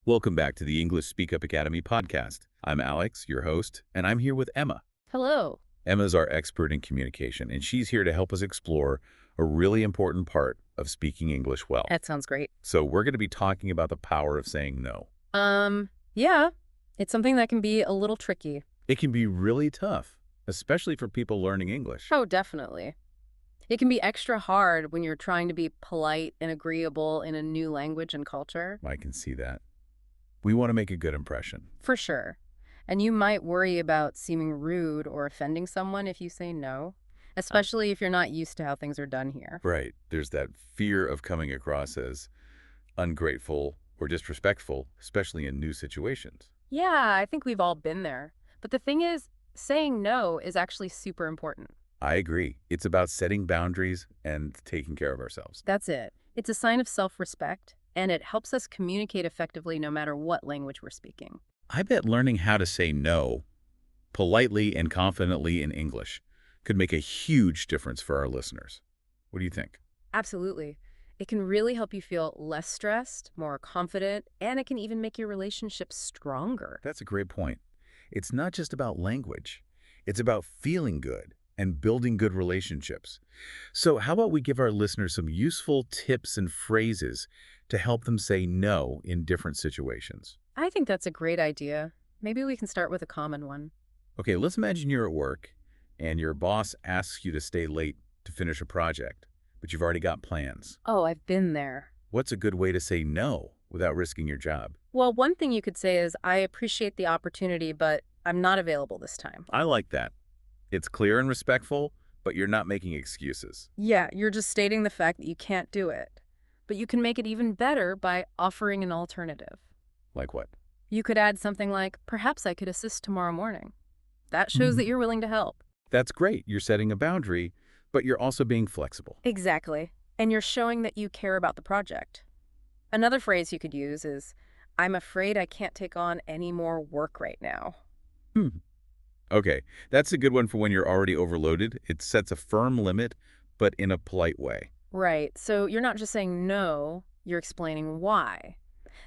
Welcome back to the English Speak Up Academy podcast. I'm Alex, your host, and I'm here with Emma. Hello. Emma's our expert in communication, and she's here to help us explore a really important part of speaking English well. That sounds great. So we're going to be talking about the power of saying no. Yeah, it's something that can be a little tricky. It can be really tough, especially for people learning English. Oh, definitely. It can be extra hard when you're trying to be polite and agreeable in a new language and culture. I can see that. We want to make a good impression. For sure. And you might worry about seeming rude or offending someone if you say no, especially if you're not used to how things are done here. Right. There's that fear of coming across as ungrateful or disrespectful, especially in new situations. Yeah, I think we've all been there. But the thing is, saying no is actually super important. I agree. It's about setting boundaries and taking care of ourselves. That's it. It's a sign of self-respect, and it helps us communicate effectively no matter what language we're speaking. I bet learning how to say no politely and confidently in English could make a huge difference for our listeners. What do you think? Absolutely. It can really help you feel less stressed, more confident, and it can even make your relationship stronger. That's a great point. It's not just about language. It's about feeling good and building good relationships. So how about we give our listeners some useful tips and phrases to help them say no in different situations? I think that's a great idea. Maybe we can start with a common one. Okay, let's imagine you're at work and your boss asks you to stay late to finish a project, but you've already got plans. Oh, I've been there. What's a good way to say no without risking your job? Well, one thing you could say is, I appreciate the opportunity, but I'm not available this time. I like that. It's clear and respectful, but you're not making excuses. Yeah, you're just stating the fact that you can't do it. But you can make it even better by offering an alternative. Like what? You could add something like, perhaps I could assist tomorrow morning. That shows that you're willing to help. That's great. You're setting a boundary, but you're also being flexible. Exactly. And you're showing that you care about the project. Another phrase you could use is, I'm afraid I can't take on any more work right now. Okay, that's a good one for when you're already overloaded. It sets a firm limit, but in a polite way. Right. So you're not just saying no, you're explaining why.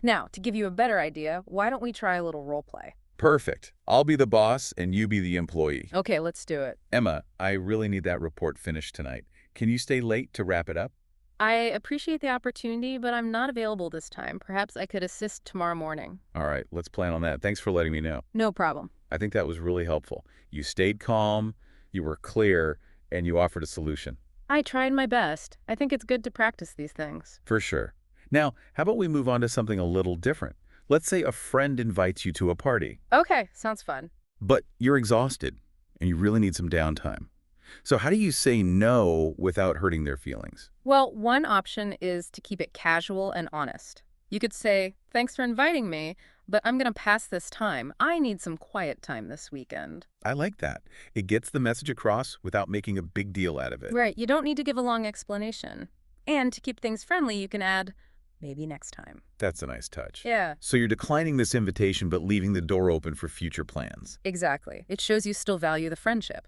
Now, to give you a better idea, why don't we try a little role play? Perfect. I'll be the boss and you be the employee. Okay, let's do it. Emma, I really need that report finished tonight. Can you stay late to wrap it up? I appreciate the opportunity, but I'm not available this time. Perhaps I could assist tomorrow morning. All right, let's plan on that. Thanks for letting me know. No problem. I think that was really helpful. You stayed calm, you were clear, and you offered a solution. I tried my best. I think it's good to practice these things. For sure. Now, how about we move on to something a little different? Let's say a friend invites you to a party, Okay, sounds fun. but you're exhausted and you really need some downtime. So how do you say no without hurting their feelings? Well, one option is to keep it casual and honest. You could say, thanks for inviting me, but I'm going to pass this time. I need some quiet time this weekend. I like that. It gets the message across without making a big deal out of it. Right, you don't need to give a long explanation. And to keep things friendly, you can add, maybe next time. That's a nice touch. Yeah, So you're declining this invitation but leaving the door open for future plans. exactly. It shows you still value the friendship.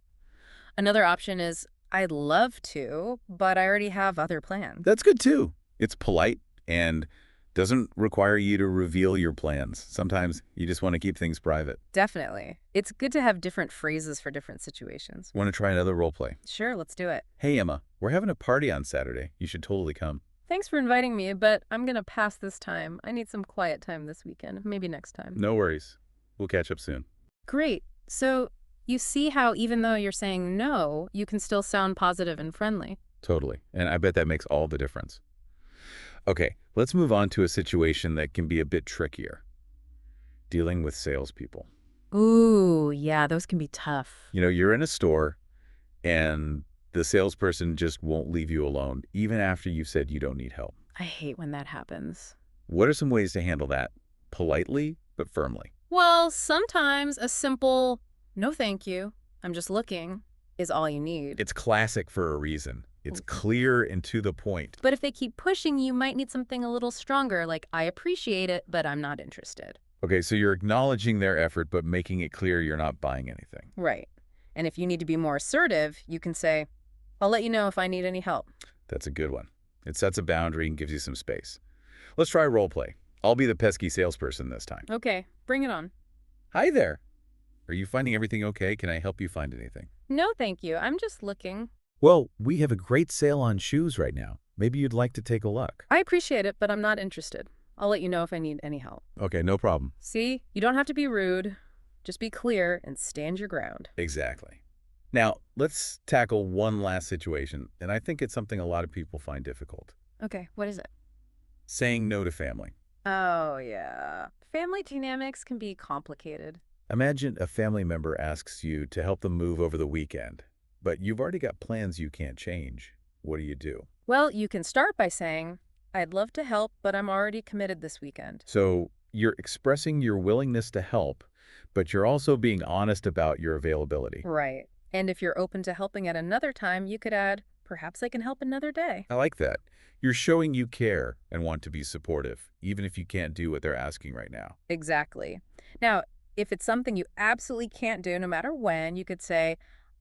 Another option is, I'd love to, but I already have other plans. That's good too. It's polite and doesn't require you to reveal your plans. Sometimes you just want to keep things private. Definitely. It's good to have different phrases for different situations. Want to try another role play? Sure, let's do it. Hey, Emma, we're having a party on Saturday. You should totally come. Thanks for inviting me, but I'm going to pass this time. I need some quiet time this weekend. Maybe next time. No worries. We'll catch up soon. Great. So you see how even though you're saying no, you can still sound positive and friendly. Totally. And I bet that makes all the difference. Okay, let's move on to a situation that can be a bit trickier. Dealing with salespeople. Ooh, yeah, those can be tough. You know, you're in a store and the salesperson just won't leave you alone, even after you've said you don't need help. I hate when that happens. What are some ways to handle that? Politely, but firmly. Well, sometimes a simple, no thank you, I'm just looking, is all you need. It's classic for a reason. It's clear and to the point. But if they keep pushing, you might need something a little stronger, like, I appreciate it, but I'm not interested. Okay, so you're acknowledging their effort, but making it clear you're not buying anything. Right. And if you need to be more assertive, you can say, I'll let you know if I need any help. That's a good one. It sets a boundary and gives you some space. Let's try role play. I'll be the pesky salesperson this time. Okay, bring it on. Hi there. Are you finding everything okay? Can I help you find anything? No, thank you. I'm just looking. Well, we have a great sale on shoes right now. Maybe you'd like to take a look. I appreciate it, but I'm not interested. I'll let you know if I need any help. Okay, no problem. See, you don't have to be rude. Just be clear and stand your ground. Exactly. Now, let's tackle one last situation, and I think it's something a lot of people find difficult. Okay, what is it? Saying no to family. Oh, yeah. Family dynamics can be complicated. Imagine a family member asks you to help them move over the weekend, but you've already got plans you can't change. What do? Well, you can start by saying, I'd love to help, but I'm already committed this weekend. So you're expressing your willingness to help, but you're also being honest about your availability. Right. And if you're open to helping at another time, you could add, perhaps I can help another day. I like that. You're showing you care and want to be supportive, even if you can't do what they're asking right now. Exactly. Now, if it's something you absolutely can't do no matter when, you could say,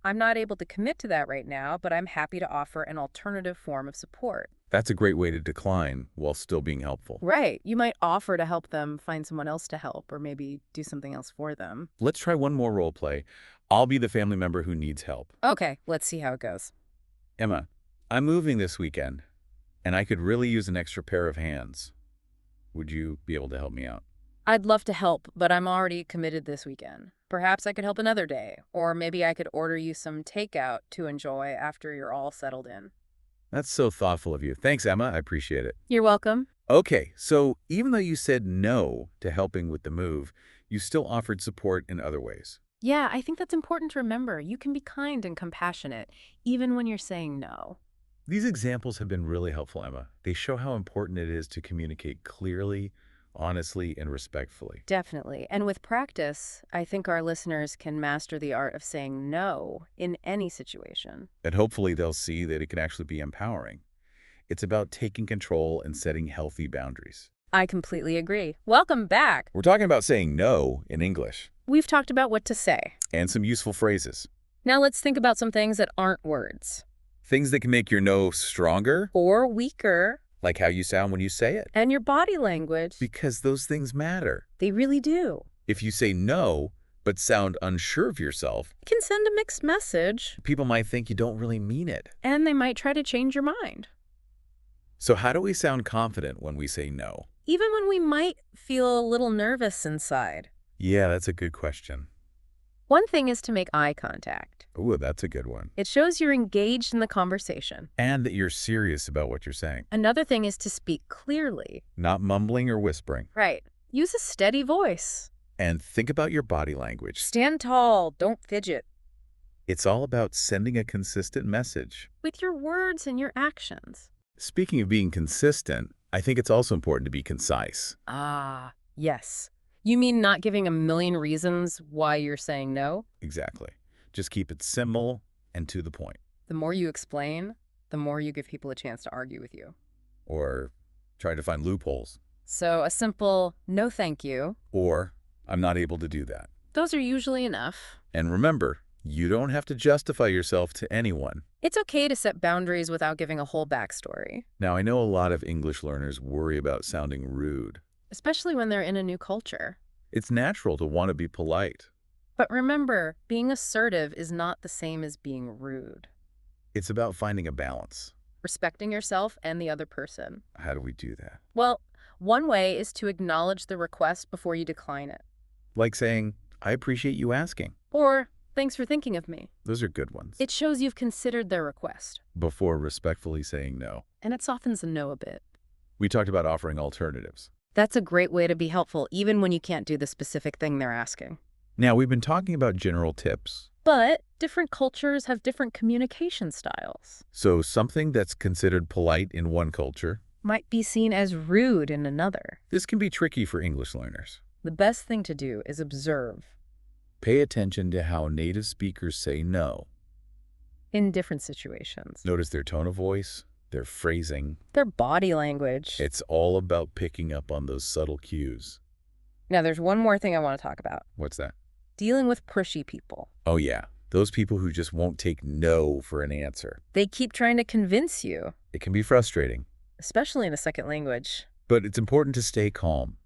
I'm not able to commit to that right now, but I'm happy to offer an alternative form of support. That's a great way to decline while still being helpful. Right. You might offer to help them find someone else to help or maybe do something else for them. Let's try one more role play. I'll be the family member who needs help. Okay, let's see how it goes. Emma, I'm moving this weekend, and I could really use an extra pair of hands. Would you be able to help me out? I'd love to help, but I'm already committed this weekend. Perhaps I could help another day, or maybe I could order you some takeout to enjoy after you're all settled in. That's so thoughtful of you. Thanks, Emma. I appreciate it. You're welcome. Okay, so even though you said no to helping with the move, you still offered support in other ways. Yeah, I think that's important to remember. You can be kind and compassionate, even when you're saying no. These examples have been really helpful, Emma. They show how important it is to communicate clearly, honestly, and respectfully. Definitely. And with practice, I think our listeners can master the art of saying no in any situation. And hopefully they'll see that it can actually be empowering. It's about taking control and setting healthy boundaries. I completely agree. Welcome back. We're talking about saying no in English We've talked about what to say. and some useful phrases. Now let's think about some things that aren't words. Things that can make your no stronger, Or weaker. like how you sound when you say it, And your body language. because those things matter. They really do. If you say no, but sound unsure of yourself, It can send a mixed message, people might think you don't really mean it. and they might try to change your mind. So how do we sound confident when we say no? Even when we might feel a little nervous inside. Yeah, that's a good question. One thing is to make eye contact. Ooh, that's a good one. It shows you're engaged in the conversation. And that you're serious about what you're saying, Another thing is to speak clearly. not mumbling or whispering. Right. Use a steady voice. And think about your body language. Stand tall. Don't fidget. It's all about sending a consistent message. With your words and your actions. Speaking of being consistent, I think it's also important to be concise. Ah, yes. You mean not giving a million reasons why you're saying no? Exactly. Just keep it simple and to the point. The more you explain, the more you give people a chance to argue with you. Or try to find loopholes. So a simple no thank you, Or, I'm not able to do that. those are usually enough. And remember, you don't have to justify yourself to anyone. It's okay to set boundaries without giving a whole backstory, Now, I know a lot of English learners worry about sounding rude. especially when they're in a new culture. It's natural to want to be polite. But remember, being assertive is not the same as being rude. It's about finding a balance. Respecting yourself and the other person. How do we do that? Well, one way is to acknowledge the request before you decline it. Like saying, I appreciate you asking. Or, thanks for thinking of me. Those are good ones. It shows you've considered their request, Before respectfully saying no. and it softens the no a bit. We talked about offering alternatives. That's a great way to be helpful, even when you can't do the specific thing they're asking. Now, we've been talking about general tips. But different cultures have different communication styles. So something that's considered polite in one culture, Might be seen as rude in another. this can be tricky for English learners. The best thing to do is observe Pay attention to how native speakers say no. in different situations. Notice their tone of voice, their phrasing. Their body language. It's all about picking up on those subtle cues. Now, there's one more thing I want to talk about. What's that? Dealing with pushy people. Oh yeah, those people who just won't take no for an answer. They keep trying to convince you, It can be frustrating, especially in a second language. but it's important to stay calm.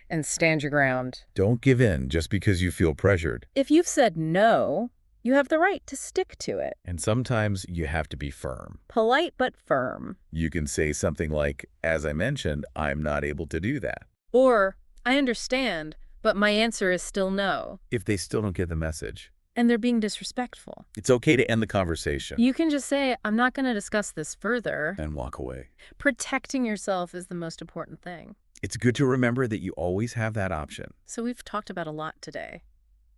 and stand your ground. Don't give in just because you feel pressured. If you've said no, you have the right to stick to it. And sometimes you have to be firm. Polite but firm. You can say something like, as I mentioned, I'm not able to do that. Or, I understand, but my answer is still no. If they still don't get the message, And they're being disrespectful. it's okay to end the conversation You can just say, I'm not going to discuss this further. and walk away. Protecting yourself is the most important thing. It's good to remember that you always have that option. So we've talked about a lot today.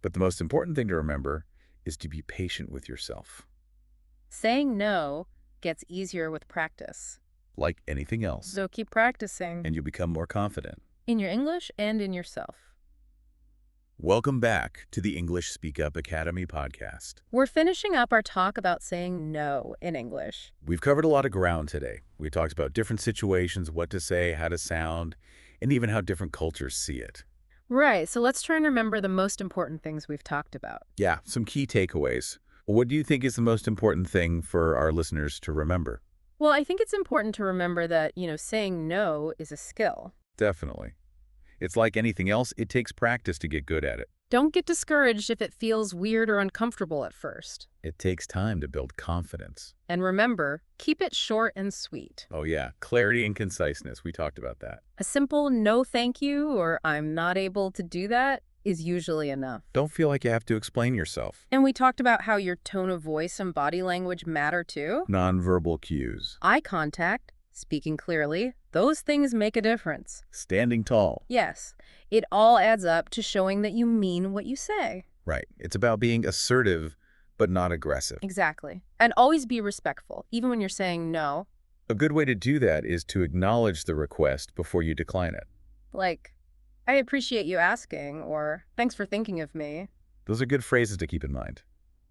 But the most important thing to remember is to be patient with yourself. Saying no gets easier with practice. Like anything else. So keep practicing And you'll become more confident. in your English and in yourself. Welcome back to the English Speak Up Academy podcast. We're finishing up our talk about saying no in English. We've covered a lot of ground today. We talked about different situations, what to say, how to sound, and even how different cultures see it. Right, so let's try and remember the most important things we've talked about. Yeah, some key takeaways. What do you think is the most important thing for our listeners to remember? Well, I think it's important to remember that, saying no is a skill. Definitely. It's like anything else, it takes practice to get good at it. Don't get discouraged if it feels weird or uncomfortable at first. It takes time to build confidence. And remember, keep it short and sweet. Oh yeah, clarity and conciseness. We talked about that. A simple no thank you or I'm not able to do that is usually enough. Don't feel like you have to explain yourself. And we talked about how your tone of voice and body language matter too. Nonverbal cues. Eye contact, speaking clearly, those things make a difference. Standing tall. Yes, it all adds up to showing that you mean what you say. Right. It's about being assertive, but not aggressive. Exactly. And always be respectful, even when you're saying no. A good way to do that is to acknowledge the request before you decline it. Like, I appreciate you asking, or thanks for thinking of me. Those are good phrases to keep in mind.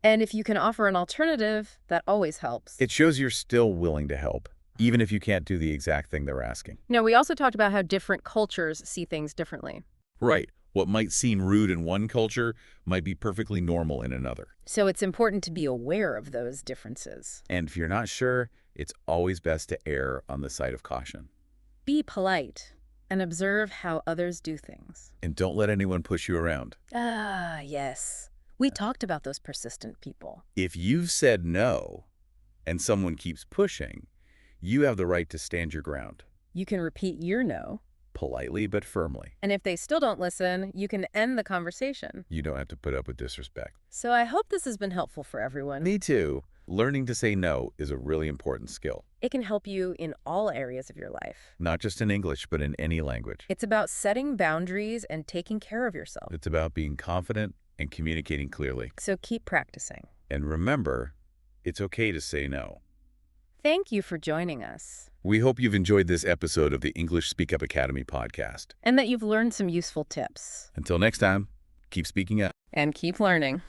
And if you can offer an alternative, that always helps. It shows you're still willing to help, even if you can't do the exact thing they're asking. We also talked about how different cultures see things differently. Right. What might seem rude in one culture might be perfectly normal in another. So it's important to be aware of those differences. And if you're not sure, it's always best to err on the side of caution. Be polite and observe how others do things. And don't let anyone push you around. Ah, yes. We talked about those persistent people. If you've said no and someone keeps pushing, you have the right to stand your ground, You can repeat your no. politely but firmly. And if they still don't listen, you can end the conversation. You don't have to put up with disrespect. So I hope this has been helpful for everyone. Me too. Learning to say no is a really important skill, It can help you in all areas of your life. not just in English, but in any language. It's about setting boundaries and taking care of yourself. It's about being confident and communicating clearly. So keep practicing. And remember, it's okay to say no. Thank you for joining us. We hope you've enjoyed this episode of the English Speak Up Academy podcast. And that you've learned some useful tips. Until next time, keep speaking up. And keep learning.